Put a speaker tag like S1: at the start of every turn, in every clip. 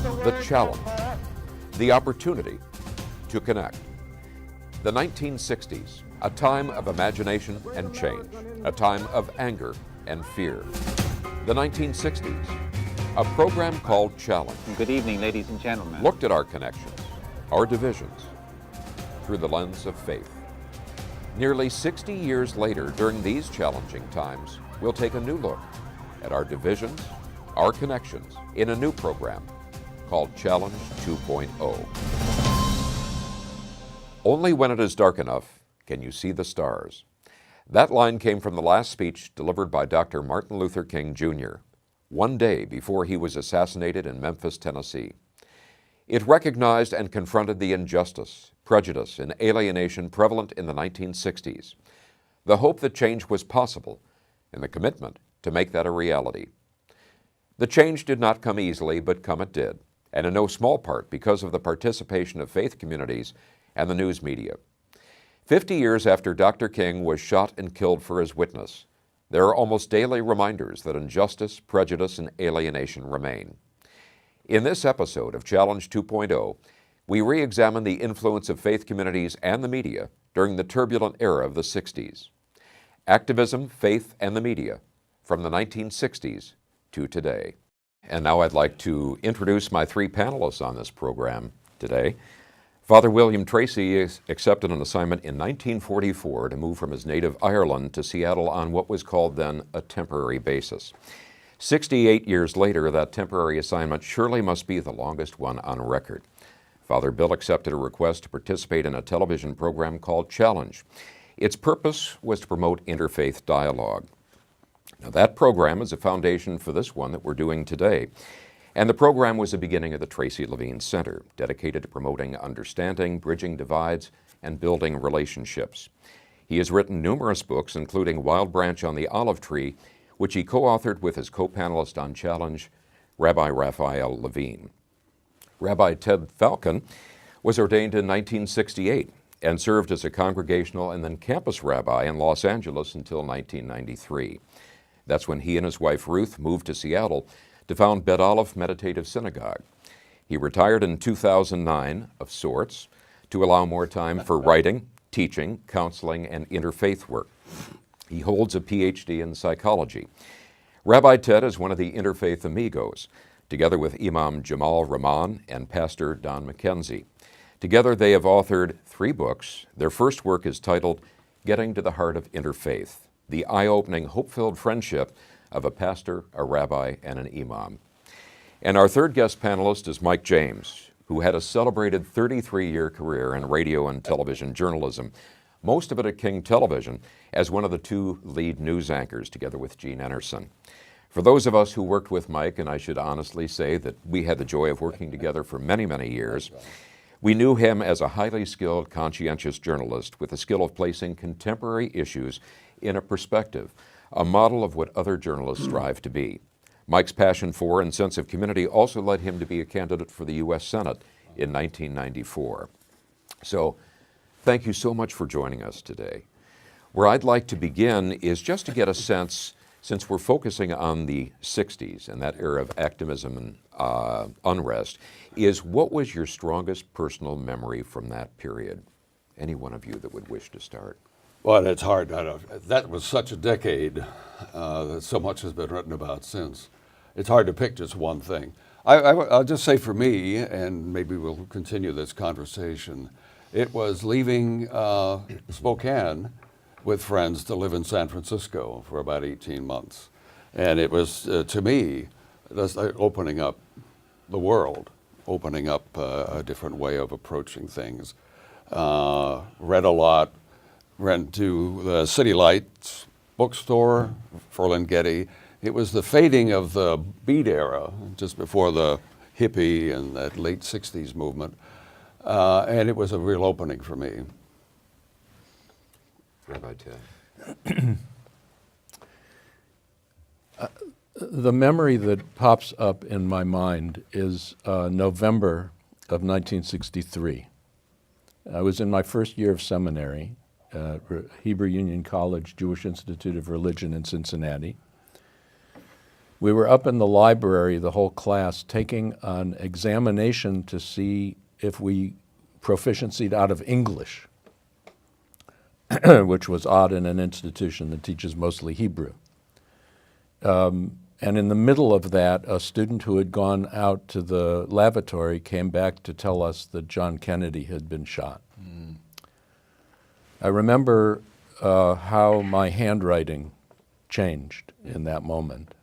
S1: The challenge, the opportunity to connect. The 1960s, a time of imagination and change, a time of anger and fear. The 1960s, a program called Challenge.
S2: Good evening, ladies and gentlemen.
S1: Looked at our connections, our divisions, through the lens of faith. Nearly 60 years later, during these challenging times, we'll take a new look at our divisions, our connections, in a new program called Challenge 2.0. Only when it is dark enough can you see the stars. That line came from the last speech delivered by Dr. Martin Luther King Jr., one day before he was assassinated in Memphis, Tennessee. It recognized and confronted the injustice, prejudice, and alienation prevalent in the 1960s, the hope that change was possible, and the commitment to make that a reality. The change did not come easily, but come it did, and in no small part because of the participation of faith communities and the news media. 50 years after Dr. King was shot and killed for his witness, there are almost daily reminders that injustice, prejudice, and alienation remain. In this episode of Challenge 2.0, we re-examine the influence of faith communities and the media during the turbulent era of the 60s. Activism, faith, and the media from the 1960s to today. And now I'd like to introduce my three panelists on this program today. Father William Tracy accepted an assignment in 1944 to move from his native Ireland to Seattle on what was called then a temporary basis. 68 years later, that temporary assignment surely must be the longest one on record. Father Bill accepted a request to participate in a television program called Challenge. Its purpose was to promote interfaith dialogue. Now, that program is a foundation for this one that we're doing today. And the program was the beginning of the Tracy Levine Center, dedicated to promoting understanding, bridging divides, and building relationships. He has written numerous books, including Wild Branch on the Olive Tree, which he co-authored with his co-panelist on Challenge, Rabbi Raphael Levine. Rabbi Ted Falcon was ordained in 1968 and served as a congregational and then campus rabbi in Los Angeles until 1993. That's when he and his wife Ruth moved to Seattle to found Bet Aleph Meditative Synagogue. He retired in 2009 of sorts to allow more time for writing, teaching, counseling, and interfaith work. He holds a PhD in psychology. Rabbi Ted is one of the interfaith amigos, together with Imam Jamal Rahman and Pastor Don McKenzie. Together they have authored 3 books. Their first work is titled Getting to the Heart of Interfaith, the eye-opening, hope-filled friendship of a pastor, a rabbi, and an imam. And our third guest panelist is Mike James, who had a celebrated 33-year career in radio and television journalism, most of it at King Television, as one of the 2 lead news anchors, together with Gene Enerson. For those of us who worked with Mike, and I should honestly say that we had the joy of working together for many, many years, we knew him as a highly skilled, conscientious journalist with the skill of placing contemporary issues in a perspective, a model of what other journalists strive to be. Mike's passion for and sense of community also led him to be a candidate for the U.S. Senate in 1994. So, thank you so much for joining us today. Where I'd like to begin is just to get a sense, since we're focusing on the 60s and that era of activism and unrest, is what was your strongest personal memory from that period? Any one of you that would wish to start?
S3: Well, it's hard. That was such a decade that so much has been written about since. It's hard to pick just one thing. I'll just say for me, and maybe we'll continue this conversation, it was leaving Spokane with friends to live in San Francisco for about 18 months. And it was, to me, opening up the world, opening up a different way of approaching things. Read a lot. Went to the City Lights bookstore, Ferlinghetti. It was the fading of the Beat era, just before the hippie and that late 60s movement. And it was a real opening for me.
S1: Rabbi Ted.
S4: The memory that pops up in my mind is November of 1963. I was in my first year of seminary. Hebrew Union College, Jewish Institute of Religion in Cincinnati. we were up in the library, the whole class, taking an examination to see if we proficiency'd out of English, which was odd in an institution that teaches mostly Hebrew. And in the middle of that, a student who had gone out to the lavatory came back to tell us that John Kennedy had been shot. I remember how my handwriting changed in that moment.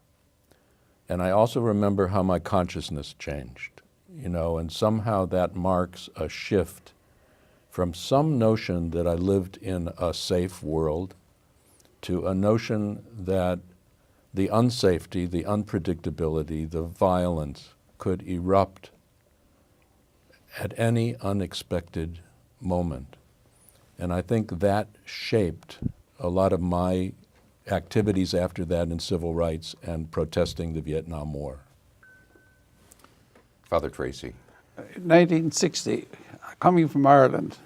S4: And I also remember how my consciousness changed, you know, and somehow that marks a shift from some notion that I lived in a safe world to a notion that the unsafety, the unpredictability, the violence could erupt at any unexpected moment. And I think that shaped a lot of my activities after that in civil rights and protesting the Vietnam War.
S1: Father Tracy.
S2: In 1960, coming from Ireland,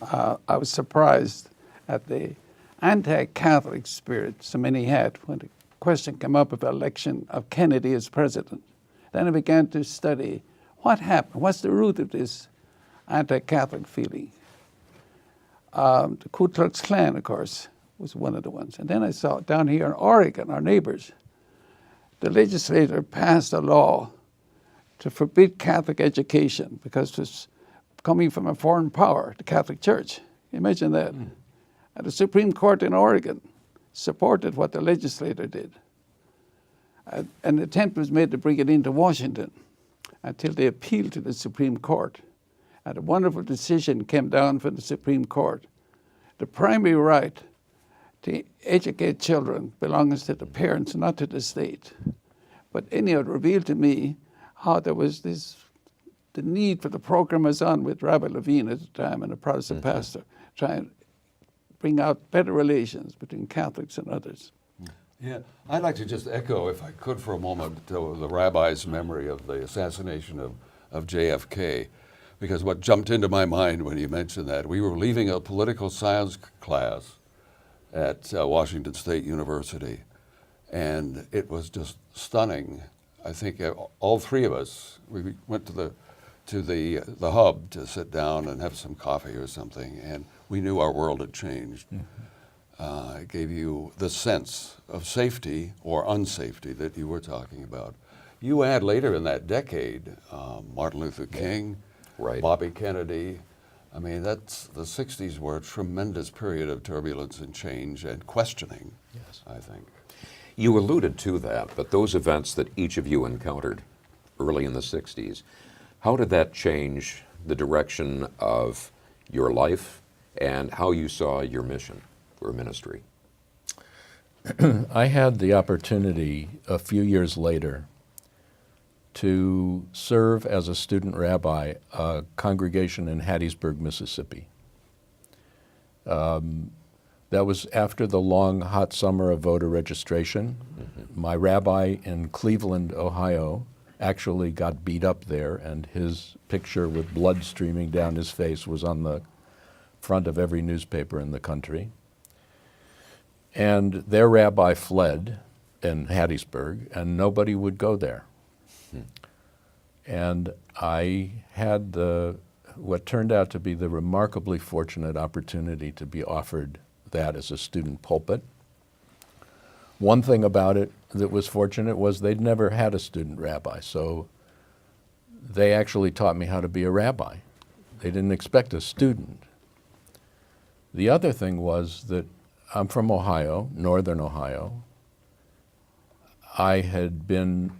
S2: I was surprised at the anti-Catholic spirit so many had when the question came up of election of Kennedy as president. Then I began to study what happened, what's the root of this anti-Catholic feeling. The Ku Klux Klan, of course, was one of the ones. And then I saw down here in Oregon, our neighbors, the legislature passed a law to forbid Catholic education because it was coming from a foreign power, the Catholic Church. Imagine that. And the Supreme Court in Oregon supported what the legislator did. An attempt was made to bring it into Washington until they appealed to the Supreme Court. And a wonderful decision came down from the Supreme Court. The primary right to educate children belongs to the parents, not to the state. But anyhow, it revealed to me how there was the need for the program was on with Rabbi Levine at the time and a Protestant pastor, trying to bring out better relations between Catholics and others.
S3: Yeah, I'd like to just echo, if I could for a moment, the rabbi's memory of the assassination of JFK, because what jumped into my mind when you mentioned that, we were leaving a political science class at Washington State University, and it was just stunning. I think all three of us, we went to the hub to sit down and have some coffee or something, and we knew our world had changed. It gave you the sense of safety or unsafety that you were talking about. You add later in that decade, Martin Luther King,
S1: Right.
S3: Bobby Kennedy. I mean, the 60s were a tremendous period of turbulence and change and questioning,
S4: Yes.
S3: I think.
S1: You alluded to that, but those events that each of you encountered early in the 60s, how did that change the direction of your life and how you saw your mission or ministry?
S4: I had the opportunity a few years later to serve as a student rabbi, a congregation in Hattiesburg, Mississippi. That was after the long, hot summer of voter registration. My rabbi in Cleveland, Ohio, actually got beat up there, and his picture with blood streaming down his face was on the front of every newspaper in the country. And their rabbi fled in Hattiesburg, and nobody would go there. And I had what turned out to be the remarkably fortunate opportunity to be offered that as a student pulpit. One thing about it that was fortunate was they'd never had a student rabbi, so they actually taught me how to be a rabbi. They didn't expect a student. The other thing was that I'm from Ohio, northern Ohio. I had been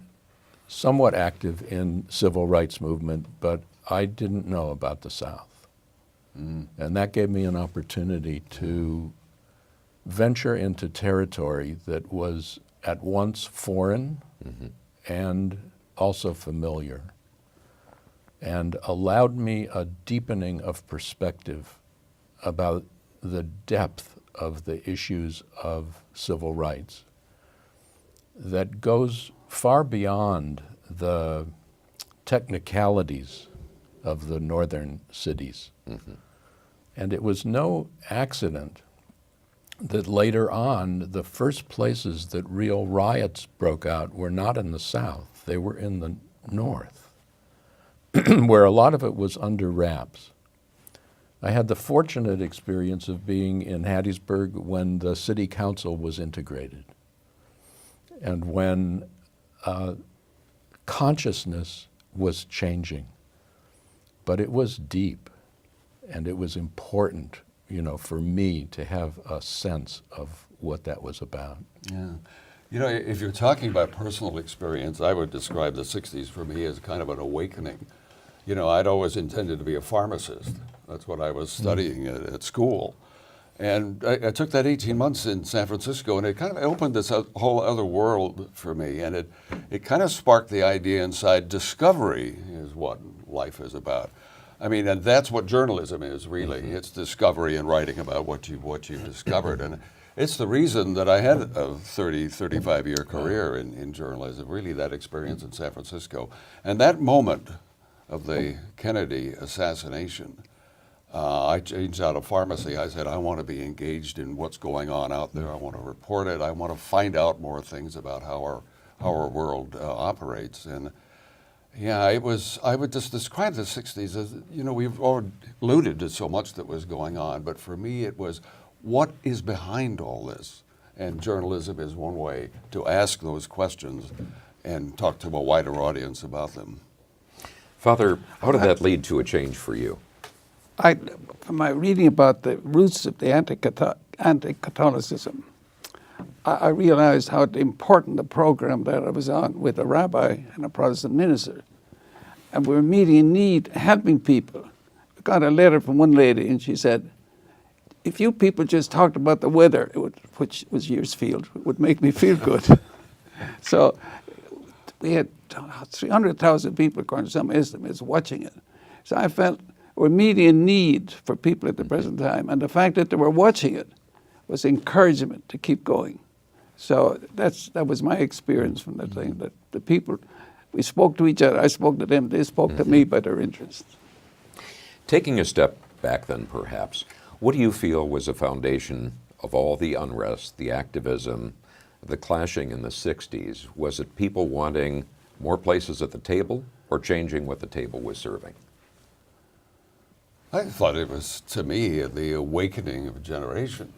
S4: somewhat active in civil rights movement, but I didn't know about the South. And that gave me an opportunity to venture into territory that was at once foreign and also familiar, and allowed me a deepening of perspective about the depth of the issues of civil rights that goes far beyond the technicalities of the northern cities. And it was no accident that later on, the first places that real riots broke out were not in the South, they were in the North, where a lot of it was under wraps. I had the fortunate experience of being in Hattiesburg when the city council was integrated and when consciousness was changing. But it was deep, and it was important, you know, for me to have a sense of what that was about.
S3: Yeah. You know, if you're talking about personal experience, I would describe the 60s for me as kind of an awakening. You know, I'd always intended to be a pharmacist. That's what I was studying at school. And I took that 18 months in San Francisco, and it kind of opened this whole other world for me. And it kind of sparked the idea inside discovery is what life is about. I mean, and that's what journalism is, really. It's discovery and writing about what you've discovered. And it's the reason that I had a 35-year career in journalism, really that experience in San Francisco. And that moment of the Kennedy assassination, I changed out of pharmacy. I said, I want to be engaged in what's going on out there. I want to report it. I want to find out more things about how our world operates. And yeah, I would just describe the 60s as, you know, we've already alluded to so much that was going on, but for me it was, what is behind all this? And journalism is one way to ask those questions and talk to a wider audience about them.
S1: Father, how did that lead to a change for you?
S2: From my reading about the roots of the anti-Catholicism, I realized how important the program that I was on with a rabbi and a Protestant minister. And we were meeting in need, helping people. I got a letter from one lady, and she said, if you people just talked about the weather, which was years field, it would make me feel good. So we had 300,000 people, according to some estimates, watching it. So I felt we're meeting a need for people at the present time. And the fact that they were watching it was encouragement to keep going. So that was my experience from that thing, that the people, we spoke to each other, I spoke to them, they spoke to me by their interests.
S1: Taking a step back then, perhaps, what do you feel was the foundation of all the unrest, the activism, the clashing in the 60s? Was it people wanting more places at the table or changing what the table was serving?
S3: I thought it was, to me, the awakening of a generation.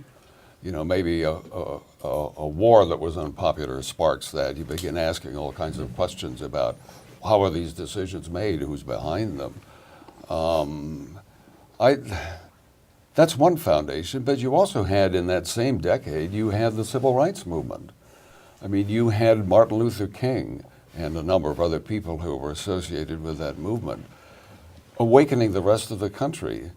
S3: You know, maybe a war that was unpopular sparks that. You begin asking all kinds of questions about how are these decisions made, who's behind them. That's one foundation, but you also had in that same decade, you had the civil rights movement. I mean, you had Martin Luther King and a number of other people who were associated with that movement, awakening the rest of the country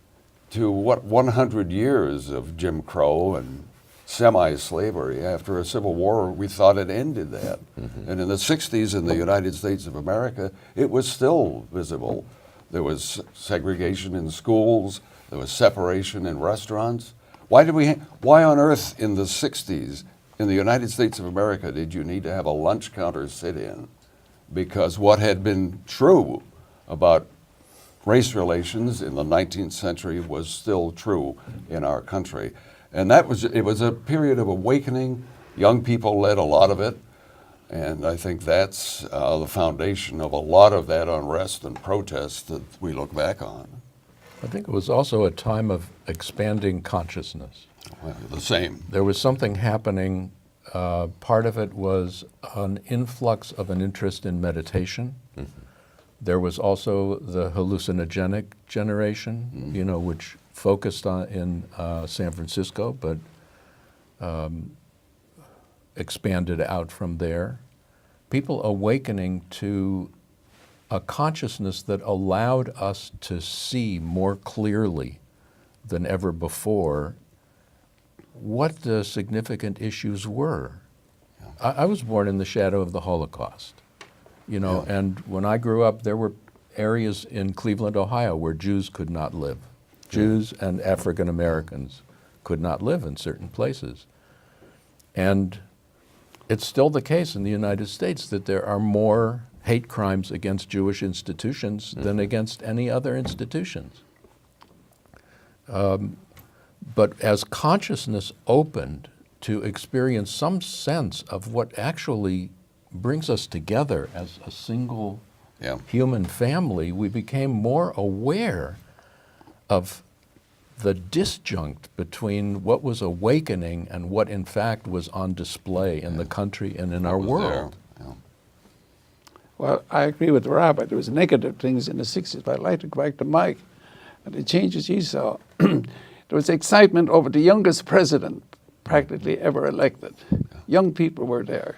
S3: to what 100 years of Jim Crow and semi-slavery. After a civil war, we thought it ended that. And in the 60s in the United States of America, it was still visible. There was segregation in schools, there was separation in restaurants. Why on earth in the 60s in the United States of America did you need to have a lunch counter sit-in? Because what had been true about race relations in the 19th century was still true in our country. And it was a period of awakening. Young people led a lot of it. And I think that's the foundation of a lot of that unrest and protest that we look back on.
S4: I think it was also a time of expanding consciousness.
S3: Well, the same.
S4: There was something happening. Part of it was an influx of an interest in meditation. There was also the hallucinogenic generation, you know, which focused on in San Francisco, but expanded out from there. People awakening to a consciousness that allowed us to see more clearly than ever before what the significant issues were. I was born in the shadow of the Holocaust, you know, and when I grew up, there were areas in Cleveland, Ohio, where Jews could not live. Jews and African Americans could not live in certain places. And it's still the case in the United States that there are more hate crimes against Jewish institutions than against any other institutions. But as consciousness opened to experience some sense of what actually brings us together as a single
S3: Yeah.
S4: human family, we became more aware of the disjunct between what was awakening and what in fact was on display in the country and in our
S3: Was
S4: world.
S3: there. Yeah.
S2: Well, I agree with the rabbi. There was negative things in the 60s, but I'd like to go back to Mike and the changes he saw. There was excitement over the youngest president practically ever elected. Young people were there.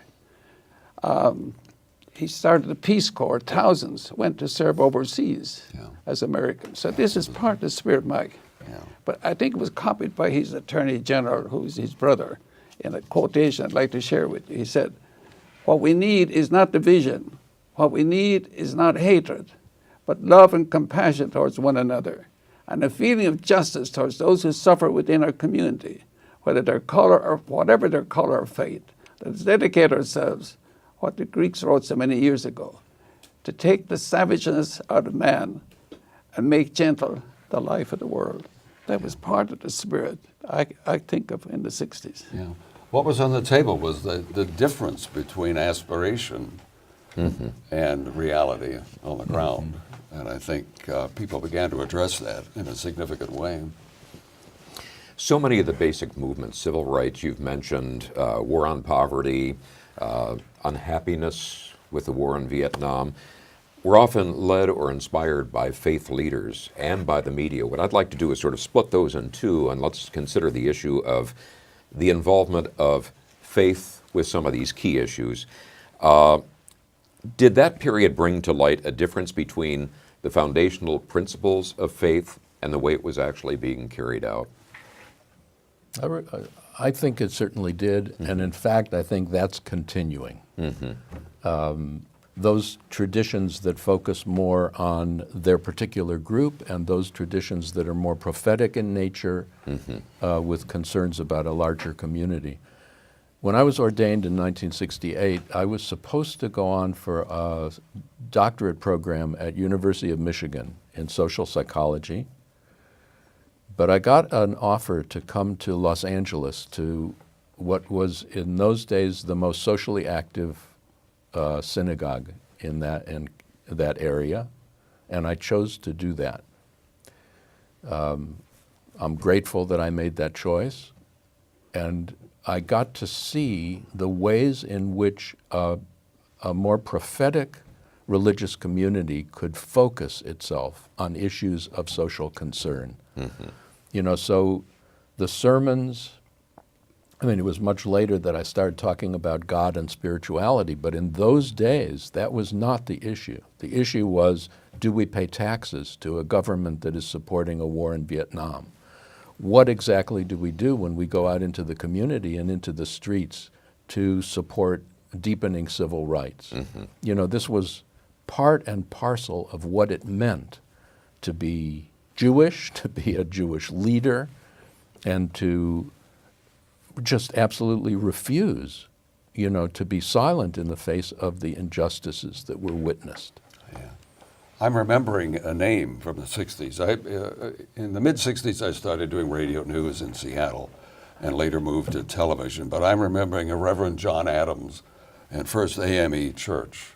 S2: He started the Peace Corps. Thousands went to serve overseas as Americans. So this is part of the spirit, Mike.
S3: Yeah.
S2: But I think it was copied by his Attorney General, who's his brother, in a quotation I'd like to share with you. He said, "What we need is not division. What we need is not hatred, but love and compassion towards one another, and a feeling of justice towards those who suffer within our community, whether their color or whatever their color or faith. Let's dedicate ourselves, what the Greeks wrote so many years ago, to take the savageness out of man and make gentle the life of the world." That was part of the spirit I think of in the 60s.
S3: Yeah. What was on the table was the difference between aspiration and reality on the ground. And I think people began to address that in a significant way.
S1: So many of the basic movements, civil rights you've mentioned, war on poverty, unhappiness with the war in Vietnam, were often led or inspired by faith leaders and by the media. What I'd like to do is sort of split those in two, and let's consider the issue of the involvement of faith with some of these key issues. Did that period bring to light a difference between the foundational principles of faith and the way it was actually being carried out?
S4: I think it certainly did, and in fact, I think that's continuing. Those traditions that focus more on their particular group and those traditions that are more prophetic in nature with concerns about a larger community. When I was ordained in 1968, I was supposed to go on for a doctorate program at University of Michigan in social psychology, but I got an offer to come to Los Angeles to what was in those days the most socially active synagogue in that area, and I chose to do that. I'm grateful that I made that choice, and I got to see the ways in which a more prophetic religious community could focus itself on issues of social concern. You know, so the sermons, I mean, it was much later that I started talking about God and spirituality, but in those days, that was not the issue. The issue was, do we pay taxes to a government that is supporting a war in Vietnam? What exactly do we do when we go out into the community and into the streets to support deepening civil rights? You know, this was part and parcel of what it meant to be Jewish, to be a Jewish leader, and to just absolutely refuse, you know, to be silent in the face of the injustices that were witnessed.
S3: Yeah. I'm remembering a name from the 60s. In the mid-60s, I started doing radio news in Seattle and later moved to television. But I'm remembering a Reverend John Adams in First AME Church.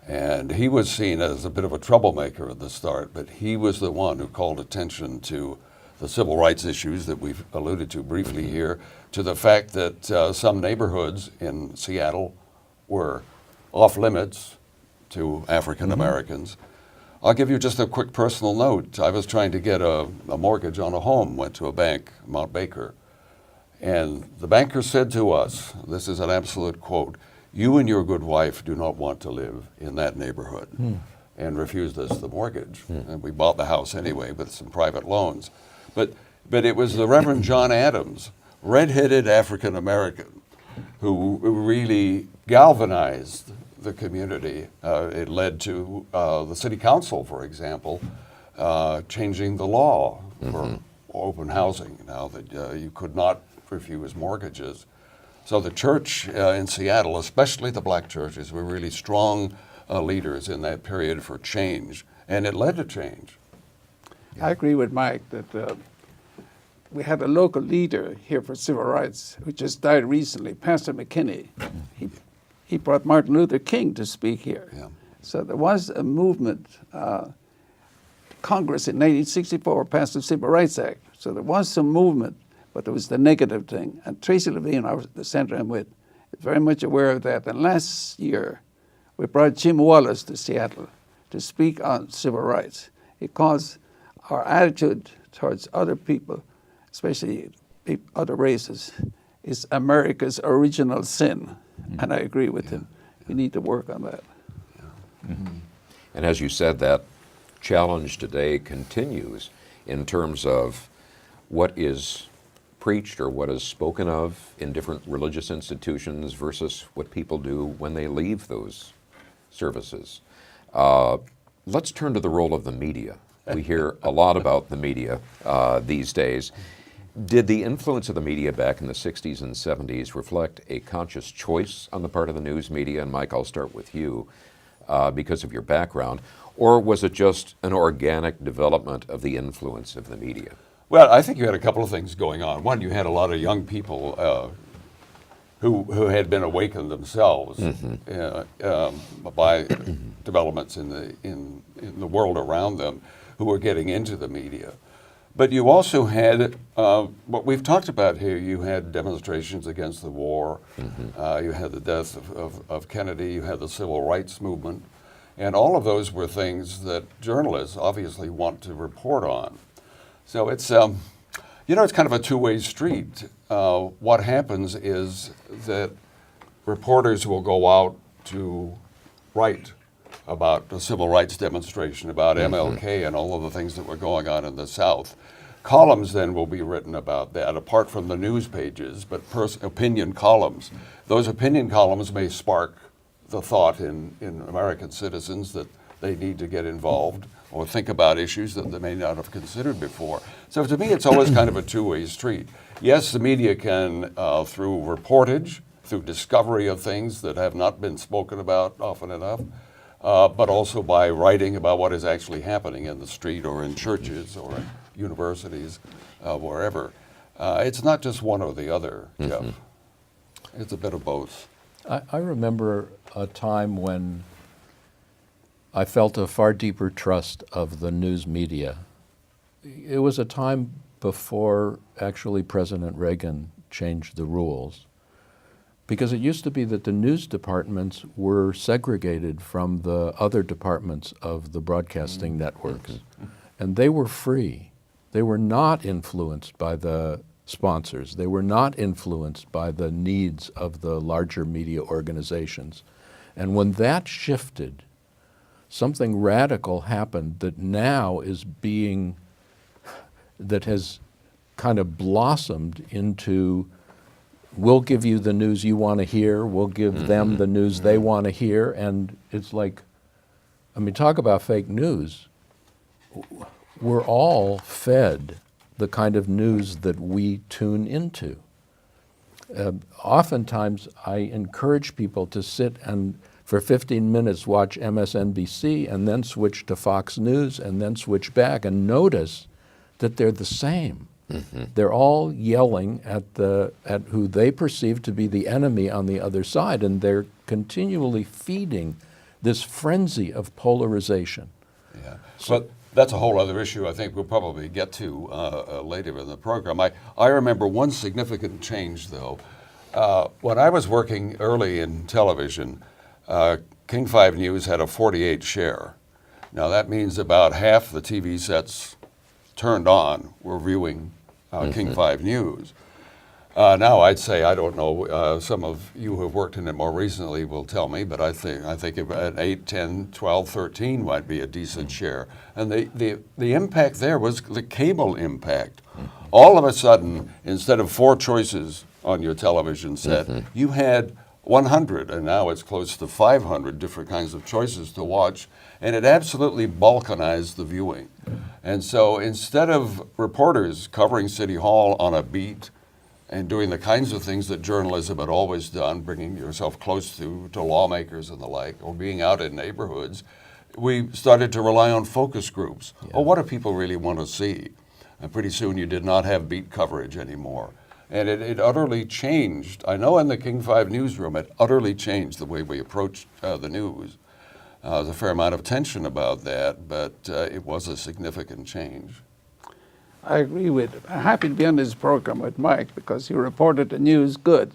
S3: And he was seen as a bit of a troublemaker at the start, but he was the one who called attention to the civil rights issues that we've alluded to briefly here, to the fact that some neighborhoods in Seattle were off limits to African Americans. I'll give you just a quick personal note. I was trying to get a mortgage on a home, went to a bank, Mount Baker, and the banker said to us, this is an absolute quote, "You and your good wife do not want to live in that neighborhood," and refused us the mortgage. And we bought the house anyway with some private loans. But it was the Reverend John Adams, red-headed African American, who really galvanized the community. It led to the city council, for example, changing the law for open housing, now that you could not refuse mortgages. So the church in Seattle, especially the black churches, were really strong leaders in that period for change, and it led to change.
S2: I agree with Mike that we had a local leader here for civil rights who just died recently, Pastor McKinney. He brought Martin Luther King to speak here.
S3: Yeah.
S2: So there was a movement. Congress in 1964 passed the Civil Rights Act. So there was some movement, but there was the negative thing. And Tracy Levine, the senator I'm with, is very much aware of that. And last year, we brought Jim Wallace to Seattle to speak on civil rights, because our attitude towards other people, especially other races, is America's original sin. And I agree with him. We need to work on that.
S1: And as you said, that challenge today continues in terms of what is preached or what is spoken of in different religious institutions versus what people do when they leave those services. Let's turn to the role of the media. We hear a lot about the media these days. Did the influence of the media back in the 60s and 70s reflect a conscious choice on the part of the news media? And Mike, I'll start with you because of your background. Or was it just an organic development of the influence of the media?
S3: Well, I think you had a couple of things going on. One, you had a lot of young people who had been awakened themselves by developments in the world around them, who were getting into the media. But you also had what we've talked about here. You had demonstrations against the war. You had the death of Kennedy. You had the civil rights movement. And all of those were things that journalists obviously want to report on. So it's, it's kind of a two-way street. What happens is that reporters will go out to write about the civil rights demonstration, about MLK and all of the things that were going on in the South. Columns then will be written about that, apart from the news pages, but opinion columns. Those opinion columns may spark the thought in American citizens that they need to get involved or think about issues that they may not have considered before. So to me, it's always kind of a two-way street. Yes, the media can, through reportage, through discovery of things that have not been spoken about often enough, but also by writing about what is actually happening in the street or in churches or in universities, wherever. It's not just one or the other, Jeff. It's a bit of both.
S4: I remember a time when I felt a far deeper trust of the news media. It was a time before actually President Reagan changed the rules, because it used to be that the news departments were segregated from the other departments of the broadcasting networks, and they were free. They were not influenced by the sponsors. They were not influenced by the needs of the larger media organizations. And when that shifted, something radical happened that now is that has kind of blossomed into, we'll give you the news you want to hear, we'll give them the news they want to hear, and it's like, I mean, talk about fake news. We're all fed the kind of news that we tune into. Oftentimes, I encourage people to sit and for 15 minutes watch MSNBC and then switch to Fox News and then switch back and notice that they're the same. They're all yelling at who they perceive to be the enemy on the other side, and they're continually feeding this frenzy of polarization.
S3: Yeah. But that's a whole other issue I think we'll probably get to later in the program. I remember one significant change, though. When I was working early in television, King 5 News had a 48 share. Now that means about half the TV sets turned on were viewing King 5 News. Now I'd say, I don't know, some of you who have worked in it more recently will tell me, but I think about 8, 10, 12, 13 might be a decent share. And the impact there was the cable impact. All of a sudden, instead of 4 choices on your television set, you had 100, and now it's close to 500 different kinds of choices to watch, and it absolutely balkanized the viewing. And so instead of reporters covering City Hall on a beat and doing the kinds of things that journalism had always done, bringing yourself close to lawmakers and the like, or being out in neighborhoods, we started to rely on focus groups. What do people really want to see? And pretty soon you did not have beat coverage anymore. And it utterly changed. I know in the King 5 newsroom, it utterly changed the way we approached the news. There's a fair amount of tension about that, but it was a significant change.
S2: I agree with it. I'm happy to be on this program with Mike because he reported the news good.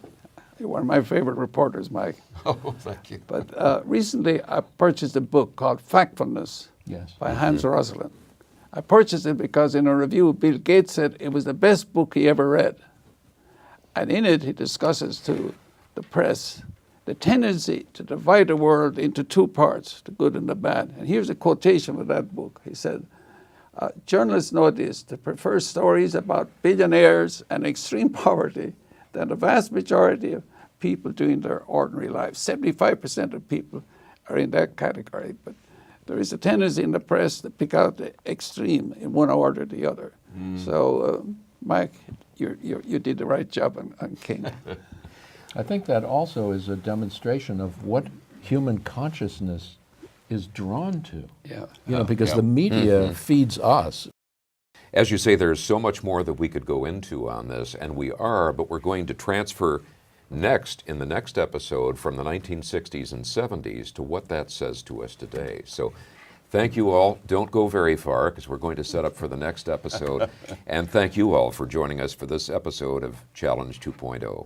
S2: You're one of my favorite reporters, Mike.
S3: Oh, thank you.
S2: But recently I purchased a book called Factfulness
S4: Yes.
S2: by Hans Rosling. I purchased it because in a review, Bill Gates said it was the best book he ever read. And in it, he discusses to the press the tendency to divide the world into two parts, the good and the bad. And here's a quotation from that book. He said, journalists know this, they prefer stories about billionaires and extreme poverty than the vast majority of people doing their ordinary lives. 75% of people are in that category. But there is a tendency in the press to pick out the extreme in one order or the other. So, Mike, you did the right job on King.
S4: I think that also is a demonstration of what human consciousness is drawn to.
S2: Yeah.
S4: You know, because the media feeds us.
S1: As you say, there's so much more that we could go into on this, and we are, but we're going to transfer next, in the next episode, from the 1960s and 70s to what that says to us today. So thank you all. Don't go very far, because we're going to set up for the next episode. And thank you all for joining us for this episode of Challenge 2.0.